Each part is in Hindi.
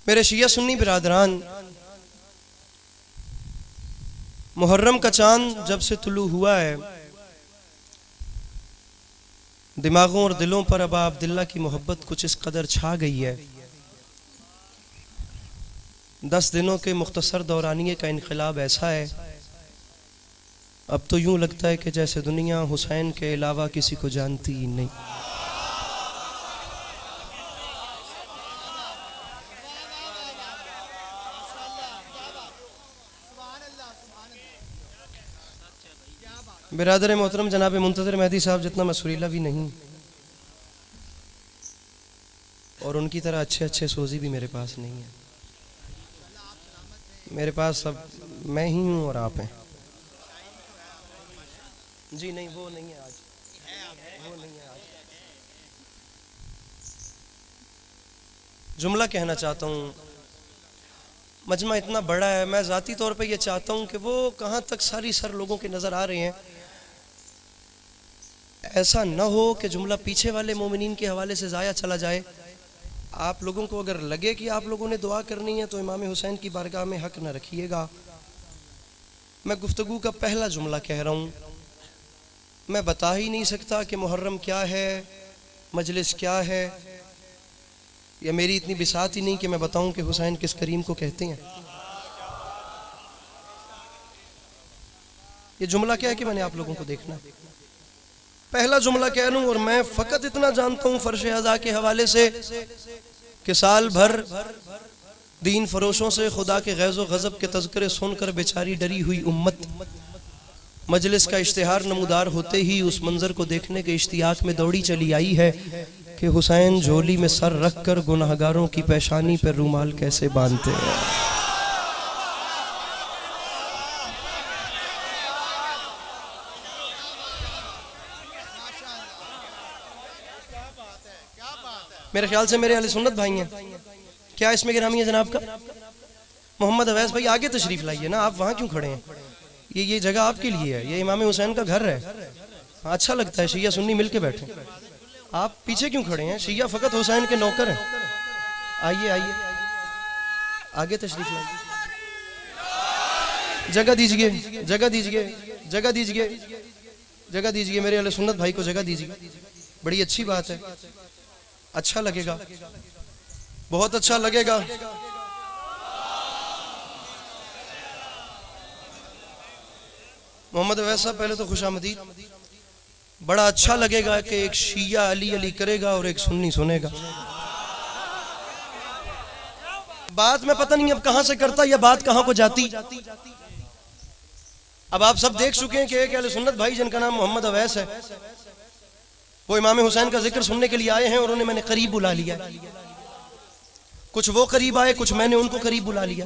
मेरे शिया सुन्नी बिरादरान, मुहर्रम का चांद जब से तुलू हुआ है, दिमागों और दिलों पर अब अब्दुल्ला की मोहब्बत कुछ इस कदर छा गई है। 10 दिनों के मुख्तसर दौरानिये का इनकलाब ऐसा है, अब तो यूं लगता है कि जैसे दुनिया हुसैन के अलावा किसी को जानती ही नहीं। बिरादर मोहतरम जनाब मुंतज़िर मेहदी साहब जितना मैं सुरीला भी नहीं, और उनकी तरह अच्छे अच्छे सोजी भी मेरे पास नहीं है। मेरे पास सब मैं ही हूँ और आप हैं। जी नहीं, वो नहीं है आज, वो नहीं है आज। जुमला कहना चाहता हूँ, मजमा इतना बड़ा है, मैं ज़ाती तौर पे ये चाहता हूँ कि वो कहाँ तक सारी सर लोगों के नज़र आ रहे हैं। ऐसा न हो कि जुमला पीछे वाले मोमिनीन के हवाले से ज़ाया चला जाए। आप लोगों को अगर लगे कि आप लोगों ने दुआ करनी है तो इमाम हुसैन की बारगाह में हक न रखिएगा। मैं गुफ्तगू का पहला जुमला कह रहा हूँ, मैं बता ही नहीं सकता कि मुहर्रम क्या है, मजलिस क्या है, या मेरी इतनी बिसात ही नहीं कि मैं बताऊं कि हुसैन किस करीम को कहते हैं। ये जुमला क्या है कि मैंने आप लोगों को देखना। पहला जुमला कह लूं, और मैं फकत इतना जानता हूं फर्श अज़ा के हवाले से कि साल भर दीन फरोशों से खुदा के गैज़ो गज़ब के तज़किरे सुनकर बेचारी डरी हुई उम्मत मजलिस का इश्तिहार नमूदार होते ही उस मंजर को देखने के इश्तियाक में दौड़ी चली आई है कि हुसैन झोली में सर रखकर गुनाहगारों की पेशानी पर रूमाल कैसे बांधते हैं। मेरे ख्याल से मेरे अहले सुन्नत भाई हैं, क्या इसमें गिरामी है जनाब का? मोहम्मद अवैस भाई आगे तशरीफ लाइए ना, आप वहाँ क्यों खड़े हैं? ये जगह आपके लिए है, ये इमाम हुसैन का घर है। अच्छा लगता है शिया सुन्नी मिल के बैठे, आप पीछे क्यों खड़े हैं? शिया फकत हुसैन के नौकर हैं। आइए आइए आगे तशरीफ लाइए, जगह दीजिए, जगह दीजिए, जगह दीजिए, जगह दीजिए, मेरे अहले सुन्नत भाई को जगह दीजिए। बड़ी अच्छी बात है, अच्छा लगेगा, बहुत अच्छा लगेगा। मोहम्मद अवैस साहब पहले तो खुशामदीद। बड़ा अच्छा लगेगा कि एक शिया अली अली करेगा और एक सुन्नी सुनेगा। बात मैं पता नहीं अब कहां से करता या बात कहां को जाती। अब आप सब देख चुके हैं कि एक अहले सुन्नत भाई जिनका नाम मोहम्मद अवैस है, वो इमाम हुसैन का जिक्र सुनने के लिए आए हैं और उन्हें मैंने करीब बुला लिया। कुछ वो करीब आए, कुछ मैंने उनको करीब बुला लिया।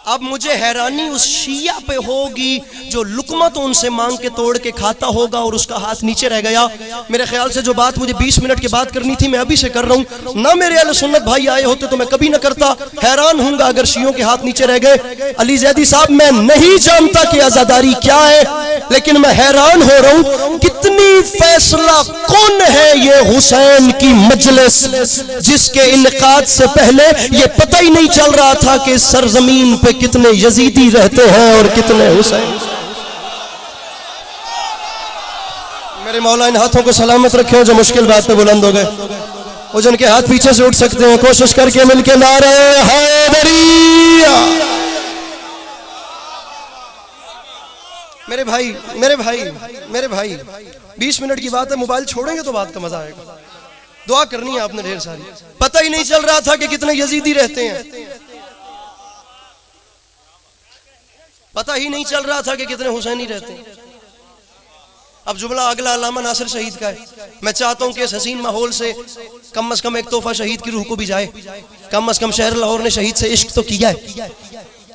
अब मुझे हैरानी उस शिया पे होगी जो लुकमा तो उनसे मांग के तोड़ के खाता होगा और उसका हाथ नीचे रह गया। मेरे ख्याल से जो बात मुझे 20 मिनट के बाद करनी थी मैं अभी से कर रहा हूँ ना। मेरे अहले सुन्नत भाई आए होते तो मैं कभी ना करता। हैरान हूंगा अगर शियों के हाथ नीचे रह गए। अली जैदी साहब, मैं नहीं जानता कि आजादारी क्या है, लेकिन मैं हैरान हो रहा हूँ कितनी फैसला कौन है ये हुसैन की मजलिस, जिसके इनकाद से पहले ये पता ही नहीं चल रहा था कि सरजमीन पे कितने यजीदी रहते हैं और कितने हुसैन। मेरे मौला इन हाथों को सलामत रखे जो मुश्किल बात पे बुलंद हो गए, वो जिनके हाथ पीछे से उठ सकते हैं कोशिश करके मिलके नारे हैदरिया। मेरे भाई मेरे भाई मेरे भाई 20 मिनट की बात है, मोबाइल छोड़ेंगे तो बात का मजा आएगा। दुआ करनी है आपने ढेर सारी। पता ही नहीं चल रहा था कि कितने यजीदी रहते हैं, पता ही नहीं चल रहा था कि कितने हुसैनी रहते हैं। अब जुमला अगला अल्लामा नासिर शहीद का है। मैं चाहता हूं कि इस हसीन माहौल से कम एक तोहफा शहीद की रूह को भी जाए। कम शहर लाहौर ने शहीद से इश्क तो किया है।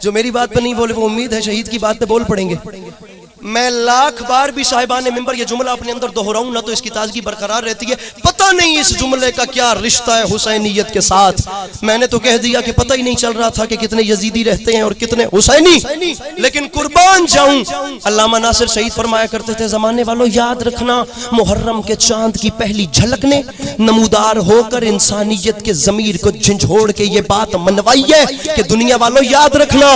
जो मेरी बात पे नहीं बोले वो उम्मीद है शहीद की बात पे बोल पड़ेंगे। मैं लाख बार भी साहिबान मिंबर ये जुमला अपने अंदर दोहराऊं ना तो इसकी ताजगी बरकरार रहती है। पता नहीं इस जुमले का क्या रिश्ता है हुसैनियत के साथ। मैंने तो कह दिया कि पता ही नहीं चल रहा था कि कितने यजीदी रहते हैं और कितने हुसैनी। लेकिन कुर्बान जाऊं, अल्लामा नासिर शहीद फरमाया करते थे, जमाने वालों याद रखना, मुहर्रम के चांद की पहली झलक ने नमूदार होकर इंसानियत के जमीर को झंझोड़ के ये बात मनवाई है कि दुनिया वालों याद रखना,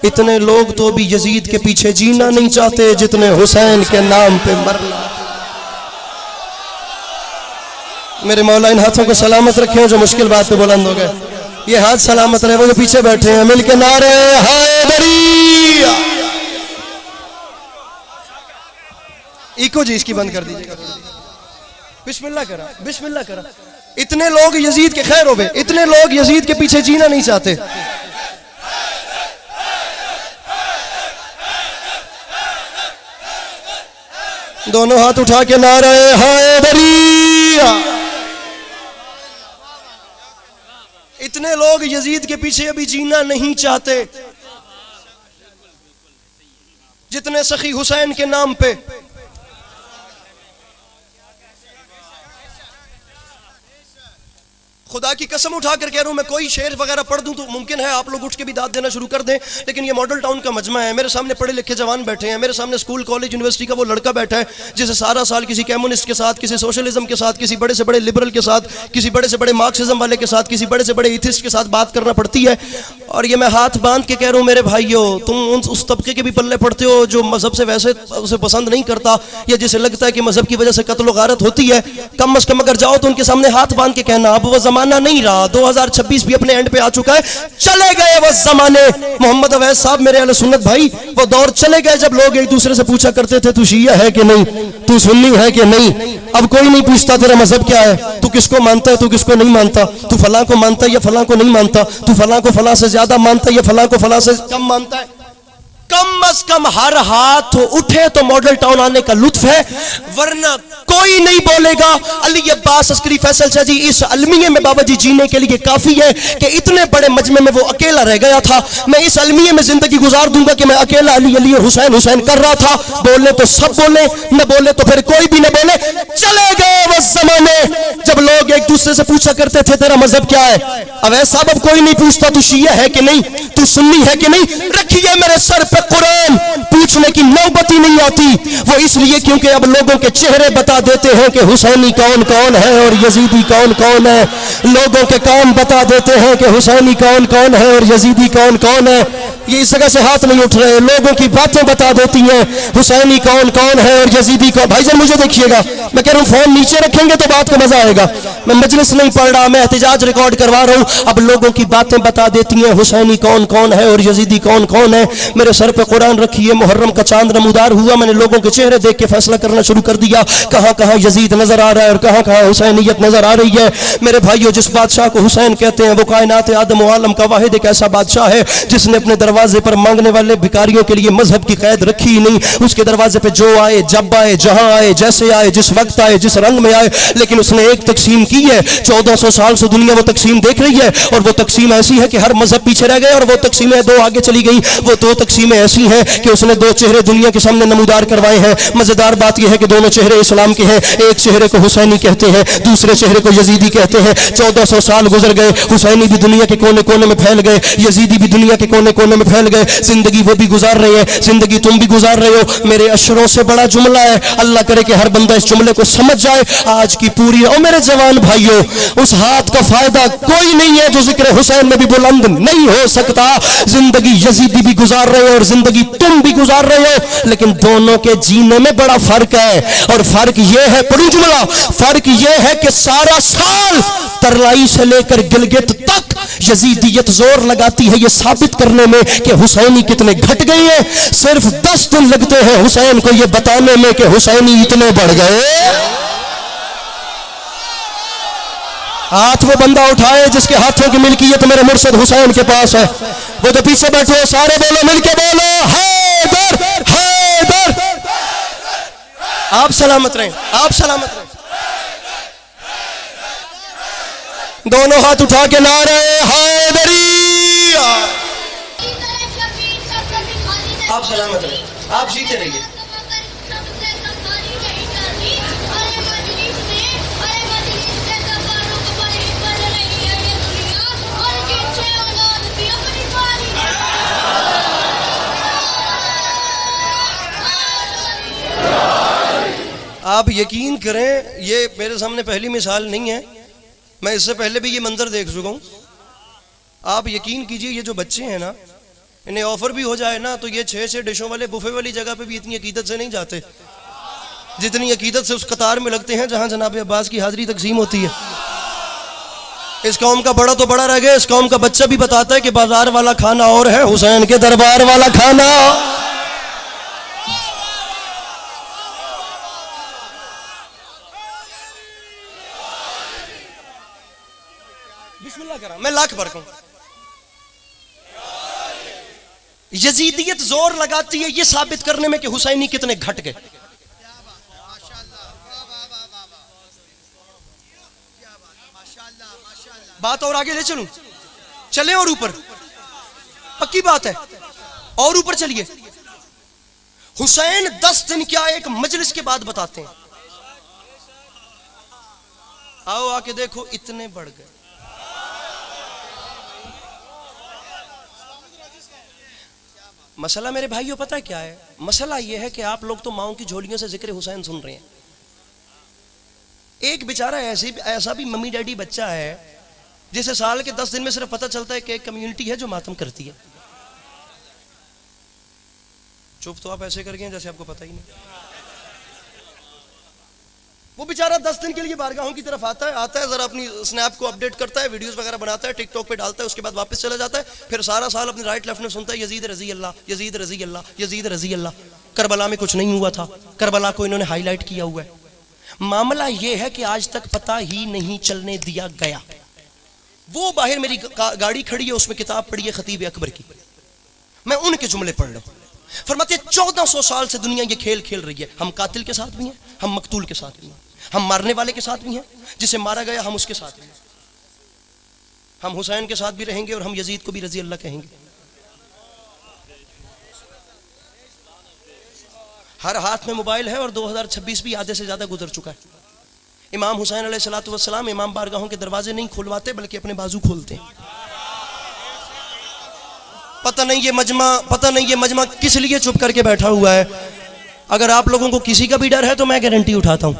इतने लोग तो भी यजीद के पीछे जीना नहीं चाहते जितने हुसैन के नाम पे मरना। मेरे मौला इन हाथों को सलामत रखे जो मुश्किल बात पे बुलंद हो गए। ये हाथ सलामत रहे, वो जो पीछे बैठे हैं मिलके नारे हैदरी। इको जी इसकी बंद कर दीजिएगा। बिस्मिल्लाह करा, बिस्मिल्लाह करा। इतने लोग यजीद के खैर हो गए, इतने लोग यजीद के पीछे जीना नहीं चाहते। दोनों हाथ उठा के नारे हैदरी। इतने लोग यजीद के पीछे अभी जीना नहीं चाहते जितने सखी हुसैन के नाम पे। खुदा की कसम उठाकर कह रहा हूं, मैं कोई शेर वगैरह पढ़ दूं तो मुमकिन है आप लोग उठ के भी दाद देना शुरू कर दें, लेकिन ये मॉडल टाउन का मजमा है। मेरे सामने पढ़े लिखे जवान बैठे हैं, मेरे सामने स्कूल कॉलेज यूनिवर्सिटी का वो लड़का बैठा है जिसे सारा साल किसी कम्युनिस्ट के साथ, किसी सोशलिज्म के साथ, किसी बड़े से बड़े लिबरल के साथ, किसी बड़े से बड़े मार्क्सिज्म वाले के साथ, किसी बड़े से बड़े एथिस्ट के साथ बात करना पड़ती है। और ये मैं हाथ बांध के कह रहा हूँ, मेरे भाइयों, तुम उस तबके के भी पल्ले पड़ते हो जो मजहब से वैसे उसे पसंद नहीं करता, या जिसे लगता है कि मजहब की वजह से कत्ल गारत होती है। कम अज कम अगर जाओ तो उनके सामने हाथ बांध के कहना, अब वो जमाना नहीं रहा, 2026 भी अपने एंड पे आ चुका है, चले गए वो जमाने। मोहम्मद अवैस साहब, मेरे अहले सुन्नत भाई, वो दौर चले गए जब लोग एक दूसरे से पूछा करते थे, तू शिया है कि नहीं, तू सुन्नी है कि नहीं। अब कोई नहीं पूछता तेरा मजहब क्या है, तू किसको मानता है, तू किसको नहीं मानता, तू फलां को मानता है या फलां को नहीं मानता, तू फलां को फलां से ज्यादा मानता है या फलां को फलां से कम मानता है। कम अज कम हर हाथ उठे तो मॉडल टाउन आने का लुत्फ है, वरना कोई नहीं बोलेगा। अली अब्बास अस्करी फैसल शाह जी, इस अलमिये में बाबा जी जीने के लिए काफी है कि इतने बड़े मजमे में वो अकेला रह गया था। मैं इस अलमिये में जिंदगी गुजार दूंगा कि मैं अकेला अली अली हुसैन हुसैन कर रहा था। बोले तो सब बोले, न बोले तो फिर कोई भी न बोले। चले गए वो जमाने जब लोग एक दूसरे से पूछा करते थे तेरा मजहब क्या है। अवैस साहब, अब कोई नहीं पूछता तू शिया है कि नहीं, तू सुन्नी है कि नहीं। रखिए मेरे सर पे कुरान, पूछने की नौबत ही नहीं आती। वो इसलिए क्योंकि अब लोगों के चेहरे बता देते हैं कि हुसैनी कौन कौन है और यजीदी कौन कौन है। लोगों के काम बता देते हैं कि हुसैनी कौन कौन है और यजीदी कौन कौन है। ये इस जगह से हाथ नहीं उठ रहे, लोगों की बातें बता देती हैं हुसैनी कौन कौन है और यजीदी कौन। भाईजान मुझे देखिएगा, मैं कह रहा हूँ फोन नीचे रखेंगे तो बात का मजा आएगा। मैं मजलिस नहीं पढ़ रहा, मैं एहतजाज रिकॉर्ड करवा रहा हूँ। अब लोगों की बातें बता देती हैं हुसैनी कौन कौन है और यजीदी कौन कौन है। मेरे सर पे कुरान रखिए, मुहर्रम का चांद नमूदार हुआ, मैंने लोगों के चेहरे देख के फैसला करना शुरू कर दिया, कहां कहां यजीद नजर आ रहा है और कहां कहां हुसैनियत नजर आ रही है। मेरे भाइयों, जिस बादशाह को हुसैन कहते हैं वो कायनात आदम व आलम का वाहिद एक ऐसा बादशाह है जिसने अपने दरवाजे पर मांगने वाले भिखारियों के लिए मजहब की कैद रखी ही नहीं। उसके दरवाजे पे जो आए, जब आए, जहां आए, जैसे आए, जिस वक्त आए, जिस रंग में आए, लेकिन उसने एक तकसीम की है। 1400 साल से दुनिया वो तकसीम देख रही है और वो तकसीम ऐसी है कि हर मजहब पीछे रह गए और वो तकसीमें दो आगे चली गई। वो दो तकसीमें ऐसी हैं कि उसने दो चेहरे दुनिया के सामने नमूदार करवाए हैं। मजेदार बात यह है कि दोनों चेहरे इस्लाम के हैं। एक चेहरे को हुसैनी कहते हैं, दूसरे चेहरे को यजीदी कहते हैं। 1400 साल गुजर गए, हुसैनी भी दुनिया के कोने कोने में फैल गए, यजीदी भी दुनिया के कोने कोने में फैल गए। जिंदगी वो भी गुजार रहे हैं, जिंदगी तुम भी गुजार रहे हो। मेरे अशरों से बड़ा जुमला है, अल्लाह करे कि हर बंदा इस जुमले को समझ जाए। आज की पूरी और मेरे जवान भाइयों, उस हाथ का फायदा कोई नहीं है जो जिक्र हुसैन में भी बुलंद नहीं हो सकता। जिंदगी यजीदी भी गुजार रहे हो और जिंदगी तुम भी गुजार रहे हो, लेकिन दोनों के जीने में बड़ा फर्क है। और फर्क यह है, पढ़ू जुमला, फर्क यह है कि सारा साल तरलाई से लेकर गिलगित तक यजीदियत जोर लगाती है ये साबित करने में कि हुसैनी कितने घट गए हैं। सिर्फ 10 दिन लगते हैं हुसैन को ये बताने में कि हुसैनी इतने बढ़ गए। हाथ वो बंदा उठाए जिसके हाथों की मिल्कियत मेरे मुर्शिद हुसैन के पास है। वो जो पीछे बैठे हो सारे बोलो, मिलके बोलो, हैदर हैदर। आप सलामत रहें, आप सलामत रहें। दोनों हाथ उठा के नारे हैदरी। आप सलामत रहें, आप जीते रहिए। आप यकीन करें, ये मेरे सामने पहली मिसाल नहीं है, मैं इससे पहले भी ये मंजर देख चुका हूँ। आप यकीन कीजिए, ये जो बच्चे हैं ना, इन्हें ऑफर भी हो जाए ना तो ये 6-6 डिशों वाले बुफे वाली जगह पे भी इतनी अकीदत से नहीं जाते जितनी अकीदत से उस कतार में लगते हैं जहां जनाब अब्बास की हाजिरी तकसीम होती है। इस कौम का बड़ा तो बड़ा रह गया, इस कौम का बच्चा भी बताता है कि बाजार वाला खाना और है, हुसैन के दरबार वाला खाना। बिस्मिल्लाह करा, मैं लाख बार कहूं, यजीदियत जोर लगाती है ये साबित करने में कि हुसैनी कितने घट गए। बात और आगे ले चलूं, चले और ऊपर, पक्की बात है, और ऊपर चलिए। हुसैन 10 दिन क्या एक मजलिस के बाद बताते हैं, आओ आके देखो इतने बढ़ गए। मसला मेरे भाइयों पता है क्या है? मसला यह है कि आप लोग तो माओं की झोलियों से जिक्र हुसैन सुन रहे हैं। एक बेचारा ऐसा भी मम्मी डैडी बच्चा है जिसे साल के 10 दिन में सिर्फ पता चलता है कि एक कम्युनिटी है जो मातम करती है। चुप तो आप ऐसे कर गए जैसे आपको पता ही नहीं। वो बेचारा 10 दिन के लिए बारगाहों की तरफ आता है जरा अपनी स्नैप को अपडेट करता है, वीडियोस वगैरह बनाता है, टिकटॉक पे डालता है, उसके बाद वापस चला जाता है। फिर सारा साल अपने राइट लेफ्ट में सुनता है यजीद रजी अल्लाह, यजीद रजी अल्लाह, यजीद रजी अल्लाह। करबला में कुछ नहीं हुआ था, करबला को इन्होंने हाईलाइट किया हुआ है। मामला यह है कि आज तक पता ही नहीं चलने दिया गया। वो बाहर मेरी गाड़ी खड़ी है, उसमें किताब पढ़ी है खतीब अकबर की, मैं उनके जुमले पढ़ रहा हूं। फरमाते 1400 साल से दुनिया ये खेल खेल रही है। हम कातिल के साथ भी हैं, हम मकतूल के साथ भी हैं, हम मारने वाले के साथ भी हैं, जिसे मारा गया हम उसके साथ भी हैं, हम हुसैन के साथ भी रहेंगे और हम यजीद को भी रजी अल्लाह कहेंगे। हर हाथ में मोबाइल है और 2026 भी आधे से ज्यादा गुजर चुका है। इमाम हुसैन अलैहिस्सलातु वस्सलाम इमाम बारगाहों के दरवाजे नहीं खुलवाते बल्कि अपने बाजू खोलते हैं। पता नहीं ये मजमा किस लिए चुप करके बैठा हुआ है। अगर आप लोगों को किसी का भी डर है तो मैं गारंटी उठाता हूं,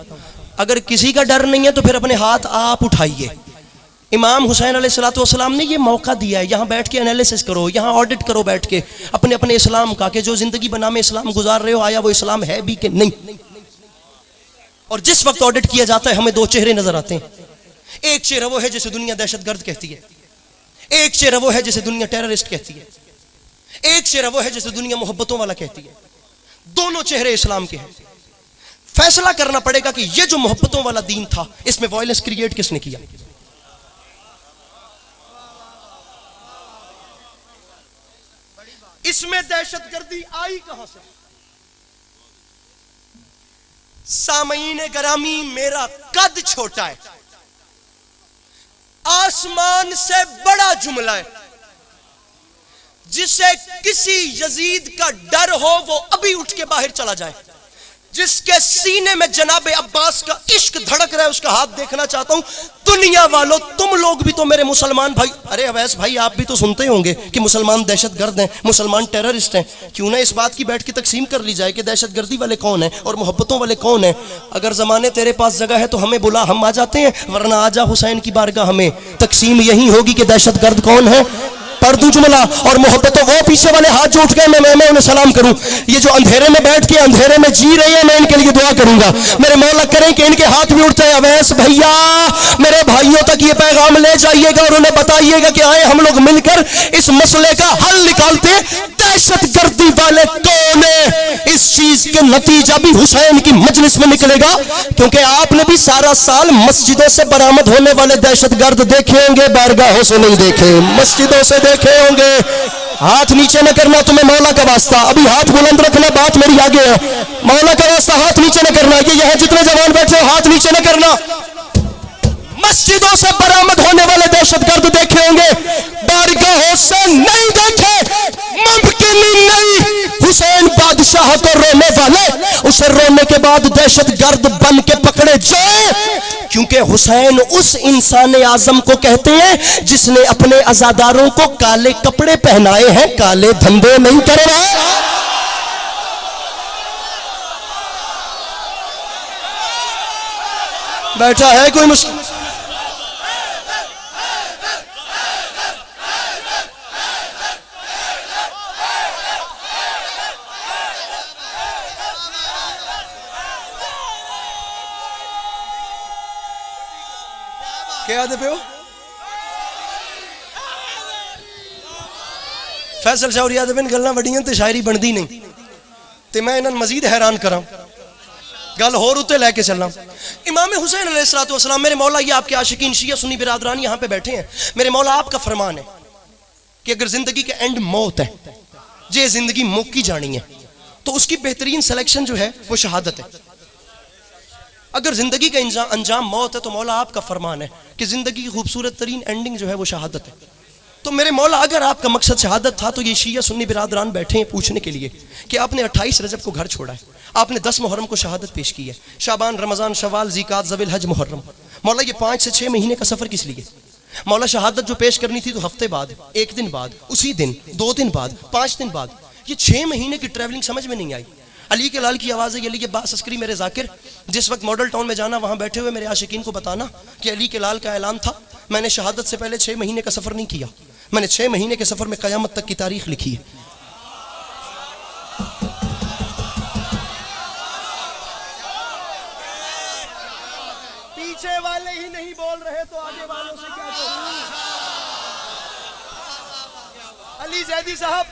अगर किसी का डर नहीं है तो फिर अपने हाथ आप उठाइए। इमाम हुसैन अलैहिस्सलातु वस्सलाम ने ये मौका दिया है, यहाँ बैठ के एनालिसिस करो, यहाँ ऑडिट करो बैठ के अपने अपने इस्लाम का, कि जो जिंदगी बनामे इस्लाम गुजार रहे हो आया वो इस्लाम है भी कि नहीं। और जिस वक्त ऑडिट किया जाता है हमें दो चेहरे नजर आते हैं। एक चेहरा वो है जिसे दुनिया दहशतगर्द कहती है, एक चेहरा वो है जिसे दुनिया टेररिस्ट कहती है, एक चेहरा वो है जिसे दुनिया मोहब्बतों वाला कहती है। दोनों चेहरे इस्लाम के हैं। फैसला करना पड़ेगा कि ये जो मोहब्बतों वाला दीन था इसमें वायलेंस क्रिएट किसने किया। इसमें दहशतगर्दी आई कहां से? सामईन गरामी, मेरा कद छोटा है, आसमान से बड़ा जुमला है। जिसे किसी यजीद का डर हो वो अभी उठ के बाहर चला जाए। जिसके सीने में जनाबे अब्बास का इश्क धड़क रहा है उसका हाथ देखना चाहता हूं। दुनिया वालों, तुम लोग भी तो मेरे मुसलमान भाई, अरे अवैस भाई आप भी तो सुनते होंगे कि मुसलमान दहशतगर्द हैं, मुसलमान टेररिस्ट हैं। क्यों ना इस बात की बैठ के तकसीम कर ली जाए कि दहशतगर्दी वाले कौन है और मोहब्बतों वाले कौन है। अगर जमाने तेरे पास जगह है तो हमें बुला, हम आ जाते हैं, वरना आजा हुसैन की बारगाह में। तकसीम यही होगी कि दहशतगर्द कौन है, पढ़ दूं जुमला, और मोहब्बतों वो पीछे वाले हाथ जो उठ गए मैं उन्हें सलाम करूं। ये जो अंधेरे में बैठ के अंधेरे में जी रहे हैं मैं इनके लिए दुआ करूंगा। मेरे मौला करें कि इनके हाथ भी उठते हैं। अवैस भैया मेरे भाइयों तक ये पैगाम ले जाइएगा और उन्हें बताइएगा कि आए हम लोग मिलकर इस मसले का हल निकालते। दहशतगर्दी वाले कौन है, इस चीज के नतीजा भी हुसैन की मजलिस में निकलेगा। क्योंकि आपने भी सारा साल मस्जिदों से बरामद होने वाले दहशतगर्द देखे होंगे, बारगाहों से नहीं देखे, मस्जिदों से देखे होंगे। हाथ नीचे न करना, तुम्हें मौला का वास्ता, अभी हाथ बुलंद रखना, बात मेरी आगे है। मौला का वास्ता हाथ नीचे न करना, ये यहाँ जितने जवान बैठे हो हाथ नीचे न करना। मस्जिदों से बरामद होने वाले दहशतगर्द देखे होंगे, बारगाहों से नहीं देखे, मुमकिन ही नहीं। हुसैन बादशाह को रोने वाले उसे रोने के बाद दहशतगर्द बन के पकड़े जाए। क्योंकि हुसैन उस इंसान आजम को कहते हैं जिसने अपने अज़ादारों को काले कपड़े पहनाए हैं, काले धंधे नहीं करवाए। बैठा है कोई मुस्लिम? क्या आदे पे हो? फैसल शाह याद बिन गल्लां वड्डियां ते शायरी बनदी नहीं ते मैं इन्हां मजीद हैरान करा गल होर उत्ते लैके चलना। इमाम हुसैन अलैहिस्सलातु वस्सलाम, मेरे मौला, ये आपके आशिकीन शिया सुन्नी बिरादरान यहाँ पे बैठे हैं, मेरे मौला आपका फरमान है कि अगर जिंदगी के एंड मौत है, जे जिंदगी मुक्की जानी है, तो उसकी बेहतरीन सिलेक्शन जो है वो शहादत है। अगर जिंदगी का अंजाम मौत है तो मौला आपका फरमान है कि जिंदगी की खूबसूरत तरीन एंडिंग जो है वो शहादत है। तो मेरे मौला, अगर आपका मकसद शहादत था तो ये शिया सुन्नी बिरादरान बैठे हैं पूछने के लिए कि आपने 28 रजब को घर छोड़ा है, आपने 10 मुहर्रम को शहादत पेश की है, शाबान, रमजान, शवाल, ज़िकात, ज़बिल, हज, मुहर्रम, मौला ये 5 से 6 महीने का सफर किस लिए? मौला शहादत जो पेश करनी थी तो हफ्ते बाद, 1 दिन बाद, उसी दिन, 2 दिन बाद, 5 दिन बाद, ये 6 महीने की ट्रैवलिंग समझ में नहीं आई। अली के लाल की आवाज़ है, अली के बास अस्करी मेरे जाकिर, जिस वक्त मॉडल टाउन में जाना वहाँ बैठे हुए मेरे आशिकीन को बताना कि अली के लाल का ऐलान था, मैंने शहादत से पहले 6 महीने का सफ़र नहीं किया, मैंने 6 महीने के सफ़र में क़यामत तक की तारीख लिखी है। पीछे वाले ही नहीं बोल रहे तो आगे वालों से क्या करूं? अली जैदी साहब,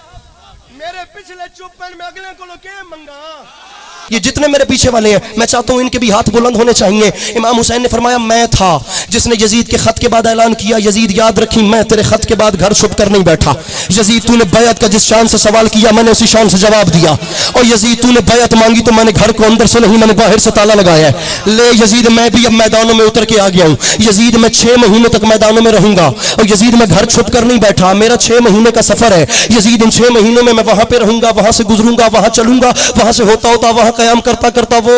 मेरे पिछले चुप्पन में अगले को लो के मंगा। ये जितने मेरे पीछे वाले हैं, मैं चाहता हूं इनके भी हाथ बुलंद होने चाहिए। इमाम हुसैन ने फरमाया, मैं था जिसने यजीद के खत के बाद ऐलान किया, यजीद याद रखी, मैं तेरे खत के बाद घर छुप कर नहीं बैठा। यजीद तूने बैत का जिस शान से सवाल किया, मैंने उसी शान से जवाब दिया। और यजीद तूने बैत मांगी तो मैंने घर को अंदर से नहीं, मैंने बाहर से ताला लगाया है। ले यजीद, मैं भी अब मैदानों में उतर के आ गया हूँ। यजीद, मैं 6 महीनों तक मैदानों में रहूंगा। और यजीद, मैं घर छुप कर नहीं बैठा, मेरा 6 महीने का सफर है। यजीद, इन 6 महीनों में मैं वहां पे रहूंगा, वहां से गुजरूंगा, वहां चलूंगा, वहां से होता होता वहां कयाम करता करता वो,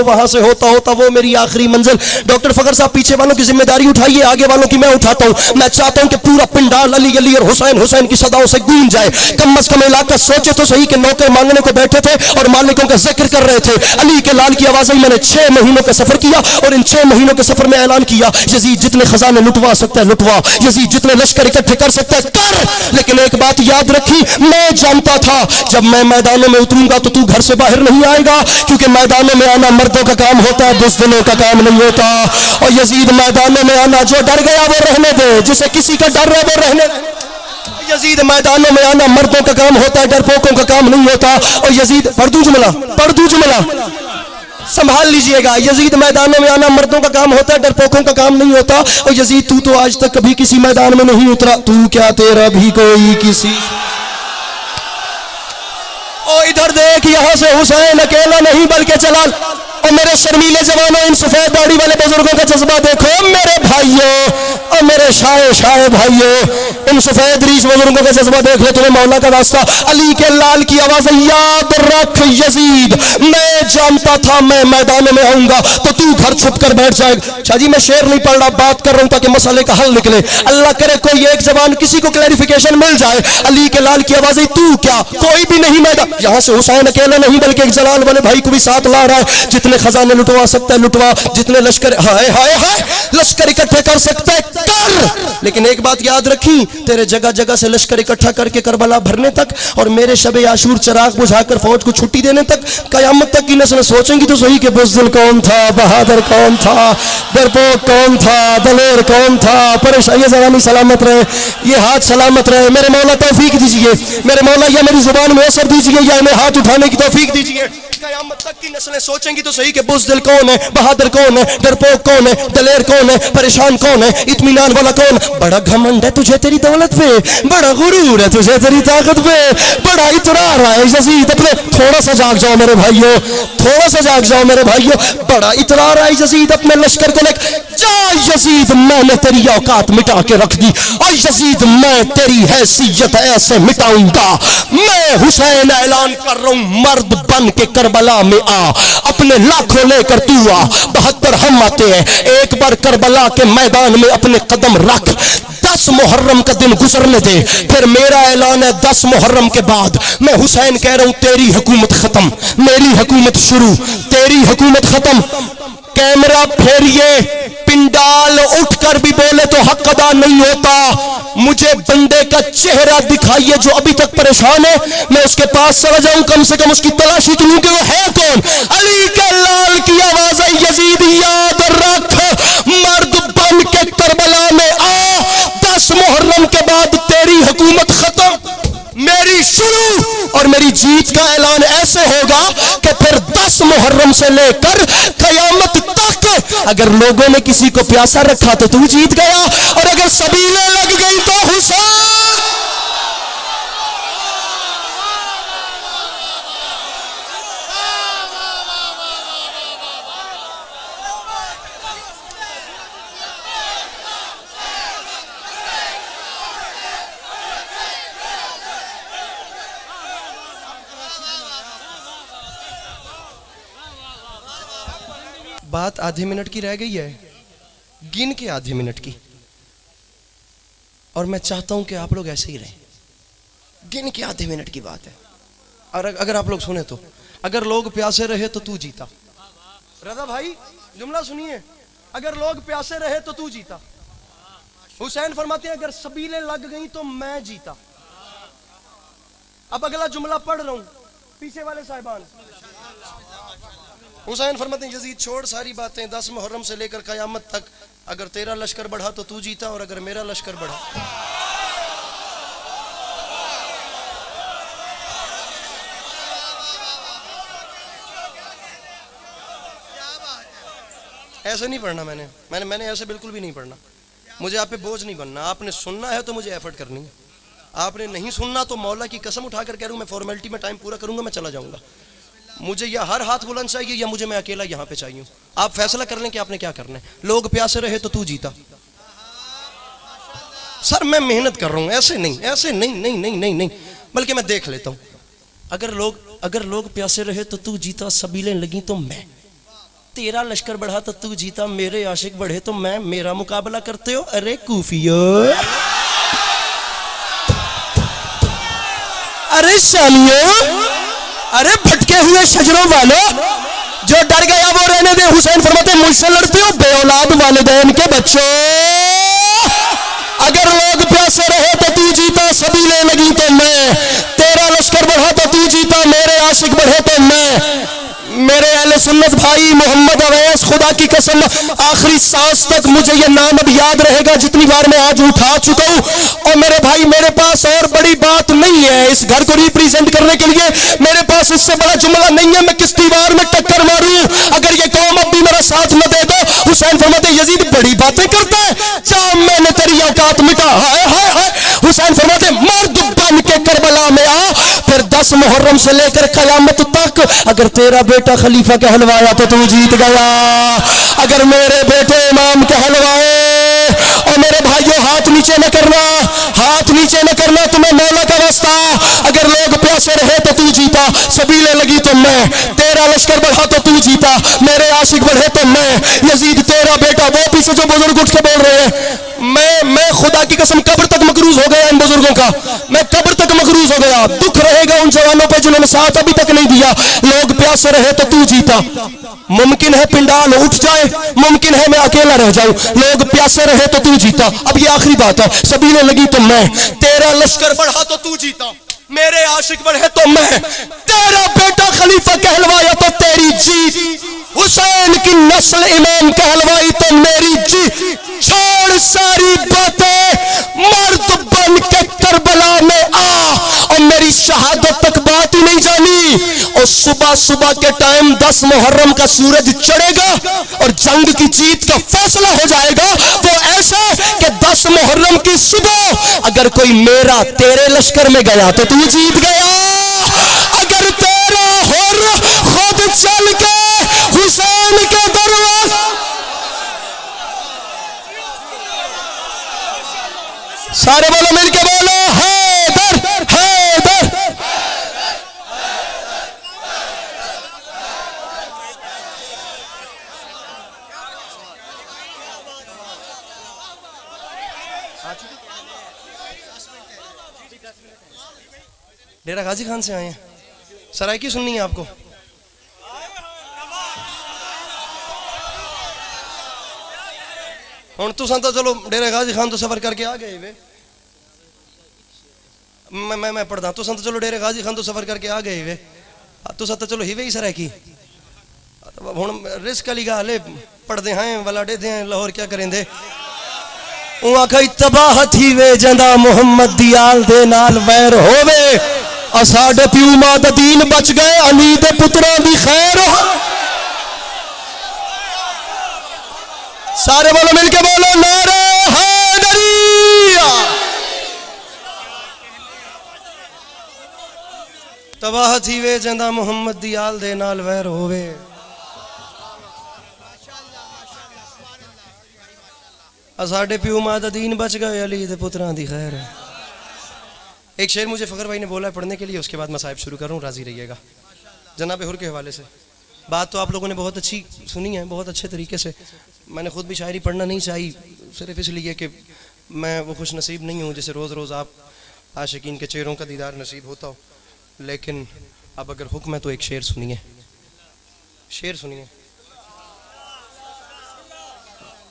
वहां से होता होता वो मेरी आखिरी मंजिल। डॉक्टर फखर साहब, पीछे वालों की जिम्मेदारी उठाइए, आगे वालों की मैं उठाता हूं। मैं चाहता हूं कि पूरा पिंडाल अली अली और हुसैन हुसैन की सदाओं से गूंज जाए। कम अज कम इलाका सोचे तो सही कि नौकर मांगने को बैठे थे और मालिकों का जिक्र कर रहे थे। अली के लाल की आवाज़ मैंने 6 महीनों का सफर किया और इन 6 महीनों के सफर में ऐलान किया, यजीद जितने खजाने लुटवा सकता है लुटवा, यजीद जितने लश्कर इकट्ठे कर सकता है कर। लेकिन एक बात याद रखी, मैं जानता था जब मैं मैदानों में उतरूंगा तो तू घर से बाहर नहीं आएगा, क्योंकि मैदानों में आना मर्दों का काम होता है, बुज़दिलों का काम नहीं होता। और यजीद, मैदानों में आना, जो डर गया वो रहने दे, जिसे किसी का डर है वो रहने दे। यजीद, मैदानों में आना मर्दों का काम होता है, डरपोकों का काम नहीं होता। और यजीद, पढ़ दूं जुमला संभाल लीजिएगा, यजीद, मैदानों में आना मर्दों का काम होता है, डरपोकों का काम नहीं होता। और यजीद, तू तो आज तक कभी किसी मैदान में नहीं उतरा, तू क्या तेरा भी कोई किसी। ओ इधर देख, यहां से हुसैन अकेला नहीं बल्कि जलाल। और मेरे शर्मीले जवानों, इन सफेद दाढ़ी वाले बुजुर्गों का जज्बा देखो मेरे भाइयों, और मेरे शाये भाइयों, इन सफेद रीश बुजुर्गों का जज्बा देख लो, तुम्हें मौला का रास्ता। अली के लाल की आवाज, याद रख यजीद, मैं जानता था मैं मैदान में आऊंगा तो तू घर छुप कर बैठ जाएगा। शाह जी, मैं शेर नहीं पढ़ रहा, बात कर रहा हूं ताकि मसले का हल निकले। अल्लाह करे कोई एक जबान किसी को क्लैरिफिकेशन मिल जाए। अली के लाल की आवाज, तू क्या, कोई भी नहीं मैदान। यहां से हुसैन अकेला नहीं बल्कि एक जलाल वाले भाई को भी साथ ला रहा है। जितने खजाने लुटवा सकता है लुटवा, जितने लश्कर हाय हाय हाय लश्कर इकट्ठे कर सकता है कर। लेकिन एक बात याद रखी, तेरे जगह जगह से लश्कर इकट्ठा करके करबला भरने तक और मेरे शबे आशूर चिराग बुझाकर फौज को छुट्टी देने तक, कयामत तक की नस्ल सोचेंगी तो सही कि बुज़दिल कौन था, बहादुर कौन था, डरपोक कौन था, दलेर कौन था। परेशानी जवानी सलामत रहे, ये हाथ सलामत रहे। मेरे मौला तौफीक दीजिए, मेरे मौला या मेरी जुबान में असर दीजिए या इन्हें हाथ उठाने की तौफीक दीजिए। कयामत तक की नस्लें सोचेंगी तो सही कि बुज़दिल कौन है, बहादुर कौन है, डरपोक कौन है, दलेर कौन है, परेशान कौन है, इत्मीनान वाला कौन। बड़ा घमंड है तुझे तेरी दौलत पे, बड़ा गुरूर है तुझे तेरी ताकत पे, बड़ा इतरार है यजीद अपने। थोड़ा सा जाग जाओ मेरे भाइयों, थोड़ा सा जाग जाओ मेरे भाइयों। बड़ा इतरार है यजीद अपने लश्कर को लेकर। जा यजीद, मैंने तेरी औकात मिटा के रख दी और यजीद मैं तेरी हैसियत ऐसे मिटाऊंगा। मैं हुसैन ऐलान कर रहा हूं, मर्द बन के करबला में आ, अपने लाखों लेकर तू आ, 72 हम आते हैं। एक बार करबला के मैदान में अपने कदम रख, 10 मुहर्रम का दिन गुजरने दे, फिर मेरा ऐलान है 10 मुहर्रम के बाद मैं हुसैन कह रहा हूं तेरी हुकूमत खत्म, मेरी हुकूमत शुरू, तेरी हुकूमत खत्म। कैमरा फेरिए, पिंडाल उठकर भी बोले तो हक अदा नहीं होता। मुझे बंदे का चेहरा दिखाइए जो अभी तक परेशान है, मैं उसके पास चला जाऊं, कम से कम उसकी तलाशी तो लूं कि वो है कौन। अली के लाल की आवाज है, यजीद याद रख, मर्द बन के करबला में आ, 10 मुहर्रम के बाद तेरी हुकूमत खत्म, मेरी शुरू, और मेरी जीत का ऐलान ऐसे होगा कि फिर 10 मुहर्रम से लेकर कयामत तक अगर लोगों ने किसी को प्यासा रखा तो तू जीत गया, और अगर सबीलें लग गई तो हुसैन। बात आधे मिनट की रह गई है, गिन के आधे मिनट की, और मैं चाहता हूं कि आप लोग ऐसे ही रहें। गिन के आधे मिनट की बात है, और अगर आप लोग सुने तो, अगर लोग प्यासे रहे तो तू जीता। रजा भाई जुमला सुनिए, अगर लोग प्यासे रहे तो तू जीता। हुसैन फरमाते हैं अगर सबीलें लग गई तो मैं जीता। अब अगला जुमला पढ़ रहा हूं, पीछे वाले साहिबान। हुसैन फरमाते हैं यजीद छोड़ सारी बातें, 10 मुहर्रम से लेकर कयामत तक अगर तेरा लश्कर बढ़ा तो तू जीता, और अगर मेरा लश्कर बढ़ा। ऐसे नहीं पढ़ना, मैंने ऐसे बिल्कुल भी नहीं पढ़ना। मुझे आप पे बोझ नहीं बनना, आपने सुनना है तो मुझे एफर्ट करनी है, आपने नहीं सुनना तो मौला की कसम उठाकर कह रहा हूं मैं फॉर्मेलिटी में टाइम पूरा करूंगा, मैं चला जाऊंगा। मुझे या हर हाथ बुलंद चाहिए या मुझे मैं अकेला यहां पे चाहिए। आप फैसला कर लें कि आपने क्या करना है। लोग प्यासे रहे तो तू जीता। सर मैं मेहनत कर रहा हूं, ऐसे नहीं, ऐसे नहीं, नहीं नहीं नहीं नहीं, बल्कि मैं देख लेता हूं। अगर लोग प्यासे रहे तो तू जीता, सबीलें लगी तो मैं, तेरा लश्कर बढ़ा तो तू जीता, मेरे आशिक बढ़े तो मैं, मेरा मुकाबला करते हो। अरे कूफियो, अरे शामियों, अरे भटके हुए शजरों वालों, जो डर गया वो रहने दे। हुसैन फरमाते मुझसे लड़ते हो बे औलाद वालिदैन के बच्चों। अगर लोग प्यासे रहे तो तू जीता, सबीलें लगी तो मैं, तेरा लश्कर बढ़ा तो तू जीता, मेरे आशिक बढ़े तो मैं। मेरे अहले सुन्नत भाई मोहम्मद अवैस, खुदा की कसम आखिरी सांस तक मुझे ये नाम अब याद रहेगा जितनी बार मैं आज उठा चुका हूं। और मेरे भाई मेरे पास और बड़ी बात नहीं है इस घर को रिप्रेजेंट करने के लिए, मेरे पास इससे बड़ा जुमला नहीं है मैं किस दीवार में टक्कर मारूं अगर ये कौम अब भी मेरा साथ न दे दो। हुसैन फरमाते यजीद बड़ी बातें करता है, जा मैंने तेरी औकात मिटा। हाय हाय हाय। हुसैन फरमाते मर्द बन के करबला में आ, फिर 10 मुहर्रम से लेकर कयामत तक अगर तेरा बेटा खलीफा कहलवाया तो तू जीत गया, अगर मेरे बेटे इमाम कहलवाए। और मेरे भाइयों हाथ नीचे न करना, हाथ नीचे न करना, तुम्हें मौला का वास्ता। अगर लोग प्यासे रहे तो तू जीता, सबीलें लगी तो मैं, तेरा लश्कर बढ़ा तो तू जीता, मेरे आशिक बढ़े तो मैं। यजीद तेरा बेटा, वो पीछे जो बुजुर्ग उठ के बोल रहे हैं, मैं खुदा की कसम कब्र तक मकरूज हो गया इन बुजुर्गों का, मैं कब्र तक मकरूज हो गया। दुख रहेगा उन जवानों पे जिन्होंने साथ अभी तक नहीं दिया। लोग प्यासे रहे तो तू जीता, मुमकिन है पिंडाल उठ जाए, मुमकिन है मैं अकेला रह जाऊं, लोग प्यासे रहे तो तू जीता। अब ये आखिरी बात है, सबीलें लगी तो मैं, तेरा लश्कर बढ़ा तो तू जीता, मेरे आशिक बढ़े तो मैं, तेरा बेटा खलीफा कहलवाया तो तेरी जीत, हुसैन की नस्ल इमाम कहलवाई तो मेरी जीत। छोड़ सारी बातें, मर्द बन के करबला में आ, और मेरी शहादत तक बात ही नहीं जानी। और सुबह सुबह के टाइम 10 मुहर्रम का सूरज चढ़ेगा और जंग की जीत का फैसला हो जाएगा। वो ऐसा कि 10 मुहर्रम की सुबह अगर कोई मेरा तेरे लश्कर में गया तो तू जीत गया, अगर तेरा हुर खुद चल के हुसैन के दरवाजे। सारे बोलो मिलके बोलो हैदर हैदर। डेरा गाजी खान से आए हैं, सराय की सुननी है आपको। हुण तुसां तो चलो डेरे गाजी खान तो सफर करके आ गए वे, मैं पढ़दा, तुसां तो चलो डेरे गाजी खान तो सफर करके आ गए वे, तुसां तो चलो हिवे ही सर है की हुण रिस्क वाली गल है, पढ़दे हैं वाला डेदे हैं लाहौर क्या करेंदे। ऊ आखा तबाह थी वे जंदा मुहम्मद दी आल दे नाल वैर होवे, आ साडे प्यू मां दा दीन बच गए अली दे पुत्रां दी खैर। सारे बोलो मिलके बोलो नारे हैदरी। तबाह थी वे जंदा मुहम्मद दी आल दे नाल वैर होवे, साडे प्यू मां दा दीन बच गए अली दे पुत्रां दी खैर। एक शेर मुझे फखर भाई ने बोला है पढ़ने के लिए, उसके बाद मैं साहिब शुरू कर रहा हूँ, राजी रहिएगा। जनाब हुर के हवाले से बात तो आप लोगों ने बहुत अच्छी सुनी है, बहुत अच्छे तरीके से। मैंने खुद भी शायरी पढ़ना नहीं चाहिए, सिर्फ इसलिए कि मैं वो खुश नसीब नहीं हूँ जिसे रोज़ रोज़ आप आशिकीन के चेहरों का दीदार नसीब होता हो। लेकिन अब अगर हुक्म है तो एक शेर सुनिए, शेर सुनिए।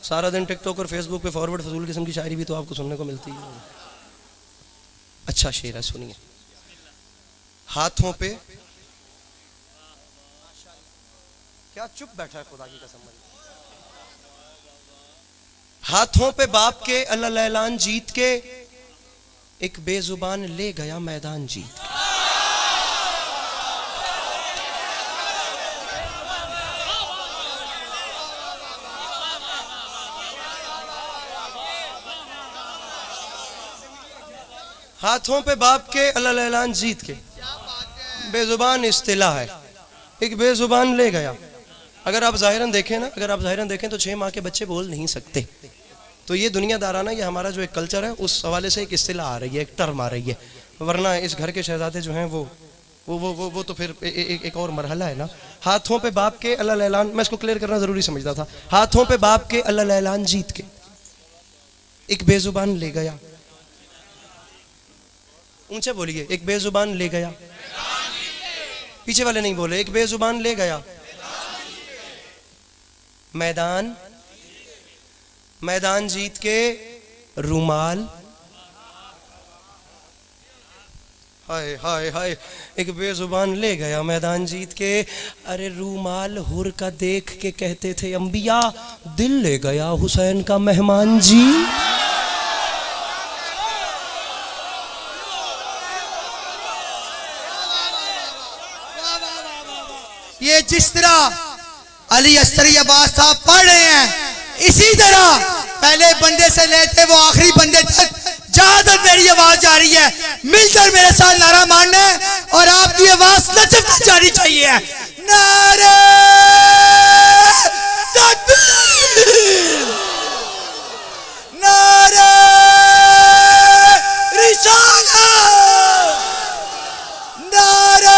सारा दिन टिकटॉक और फेसबुक पे फॉरवर्ड फजूल किस्म की शायरी भी तो आपको सुनने को मिलती है। अच्छा शेर है, सुनिए। हाथों पे क्या चुप बैठा है खुदा की कसम, हाथों पे बाप के अल्लाह लैलान जीत के, एक बेजुबान ले गया मैदान जीत के। हाथों पे बाप के अल्लाह लैलान जीत के, बेजुबान इस्तिलाह है, एक बेजुबान ले गया। अगर आप ज़ाहिरन देखें ना, अगर आप ज़ाहिरन देखें तो 6 माह के बच्चे बोल नहीं सकते। तो ये दुनियादाराना, ये हमारा जो एक कल्चर है उस हवाले से एक इस्तिलाह आ रही है, एक टर्म आ रही है। वरना इस घर के शहजादे जो हैं वो तो फिर एक और मरहला है ना। हाथों पे बाप के अल्लाह लैलान, मैं इसको क्लियर करना ज़रूरी समझता था। हाथों पे बाप के अल्लाह लैलान जीत के, एक बेजुबान ले गया। ऊंचे बोलिए, एक बेजुबान ले गया। पीछे वाले नहीं बोले, एक बेजुबान ले गया मैदान, मैदान जीत के रूमाल, हाय हाय हाय, एक बेजुबान ले गया मैदान जीत के। अरे रूमाल हुर का देख के कहते थे अंबिया, दिल ले गया हुसैन का मेहमान जी। ये जिस तरह अली अस्करी अब्बास साहब पढ़ रहे हैं, इसी तरह पहले बंदे से लेते वो आखिरी बंदे तक जहां तक मेरी आवाज जा रही है, मिलकर मेरे साथ नारा मारना है और आपकी आवाज लचकती जानी चाहिए। नारे तकबीर, नारे रिसालत, नारे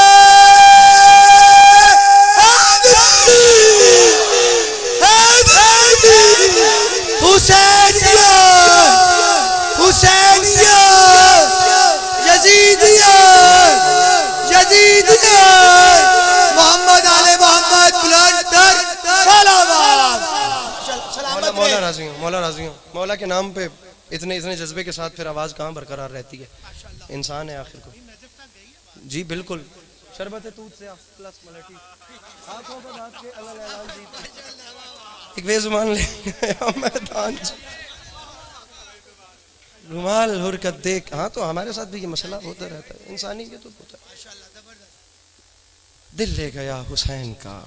मौला राजी हूँ। मौला के नाम पे इतने इतने जज्बे के साथ फिर आवाज़ कहाँ बरकरार रहती है। इंसान है आखिर को। जी बिल्कुल, शरबत तूत से प्लस मलटी, हाथों पे बात के अल्लाह लैलान जीत, एक बेजुबान ले मैदान, रुमाल हुरकत देख। हाँ तो हमारे साथ भी ये मसला होता रहता है, इंसानी ये तो होता है। दिल ले गया हुसैन का।